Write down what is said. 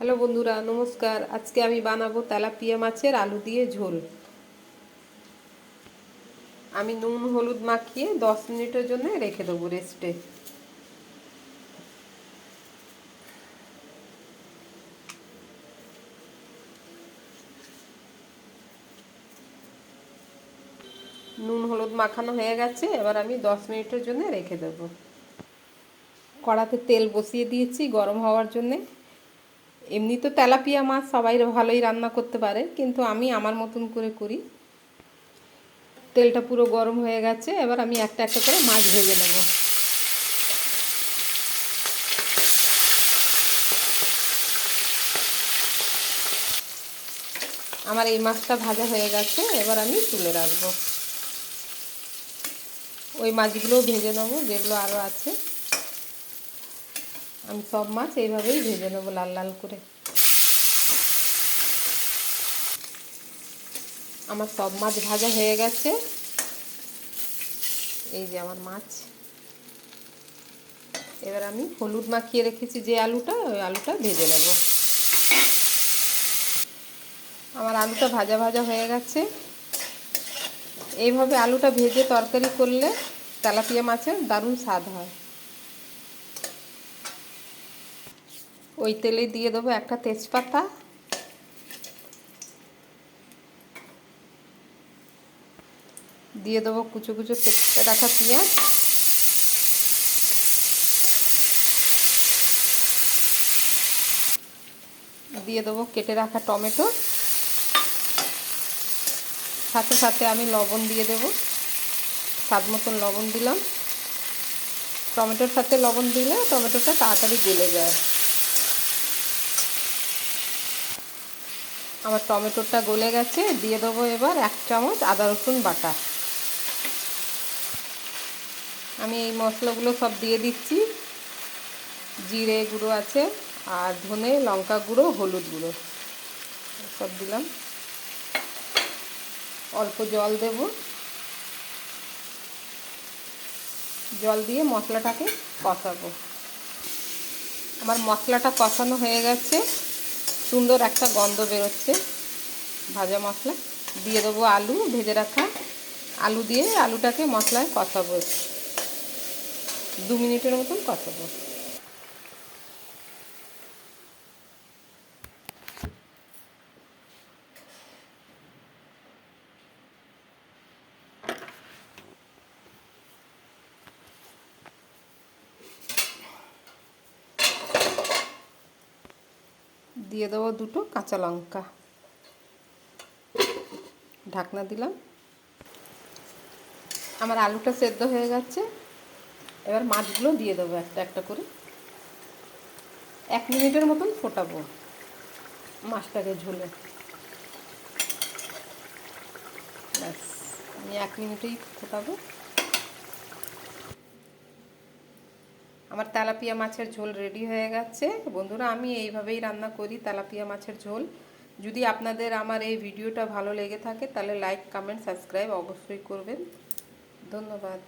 Hello বন্ধুরা, নমস্কার। আজকে আমি বানাবো তেলাপিয়া মাছের আলু দিয়ে ঝোল। আমি নুন হলুদ মাখিয়ে 10 মিনিটের জন্য রেখে দেবো রেস্টে। নুন হলুদ মাখানো হয়ে গেছে, এবার আমি 10 মিনিটের জন্য রেখে দেবো। কড়াতে তেল বসিয়ে দিয়েছি গরম হওয়ার জন্যে। এমনি তো তেলাপিয়া মাছ সবাই ভালোই রান্না করতে পারে, কিন্তু আমি আমার মতন করে করি। তেলটা পুরো গরম হয়ে গেছে, এবার আমি একটা একটা করে মাছ ভেজে নেব। আমার এই মাছটা ভাজা হয়ে গেছে, এবার আমি তুলে রাখবো। ওই মাছগুলোও ভেজে নেবো যেগুলো আরও আছে। আমি সব মাছ এইভাবেই ভেজে নেবো লাল লাল করে। আমার সব মাছ ভাজা হয়ে গেছে। এই যে আমার মাছ। এবার আমি হলুদ মাখিয়ে রেখেছি যে আলুটা, ওই আলুটা ভেজে নেব। আমার আলুটা ভাজা ভাজা হয়ে গেছে। এইভাবে আলুটা ভেজে তরকারি করলে তেলাপিয়া মাছের দারুণ স্বাদ হয়। ওই তেলে দিয়ে দেবো একটা তেজপাতা, দিয়ে দেবো কুচো কুচো কেটে রাখা পেঁয়াজ, দিয়ে দেবো কেটে রাখা টমেটো, সাথে সাথে আমি লবণ দিয়ে দেবো। স্বাদ মতন লবণ দিলাম। টমেটোর সাথে লবণ দিলে টমেটোটা তাড়াতাড়ি গলে যায়। আমার টমেটোটা গলে গেছে, দিয়ে দেবো এবার 1 চামচ আদা রসুন বাটা। আমি এই মশলাগুলো সব দিয়ে দিচ্ছি। জিরে গুঁড়ো আছে, আর ধনে লঙ্কা গুঁড়ো, হলুদ গুঁড়ো সব দিলাম। অল্প জল দেব। জল দিয়ে মশলাটাকে কষাবো। আমার মশলাটা কষানো হয়ে গেছে, সুন্দর একটা গন্ধ বেরোচ্ছে ভাজা মশলা। দিয়ে দেবো আলু ভেজে রাখা। আলু দিয়ে আলুটাকে মশলায় কষাবো, 2 মিনিটের মতন কষাবো। দিয়ে দেবো 2টো কাঁচা লঙ্কা। ঢাকনা দিলাম। আমার আলুটা সেদ্ধ হয়ে গেছে, এবার মাছগুলো দিয়ে দেবো একটা একটা করে। 1 মিনিটের মতন ফোটাবো মাছটাকে ঝোলে। ব্যাস, আমি 1 মিনিটেই ফোটাবো। আমার তেলাপিয়া মাছের ঝোল রেডি হয়ে গেছে। বন্ধুরা, আমি এইভাবেই রান্না করি তেলাপিয়া মাছের ঝোল। যদি আপনাদের আমার এই ভিডিওটা ভালো লেগে থাকে তাহলে লাইক, কমেন্ট, সাবস্ক্রাইব অবশ্যই করবেন। ধন্যবাদ।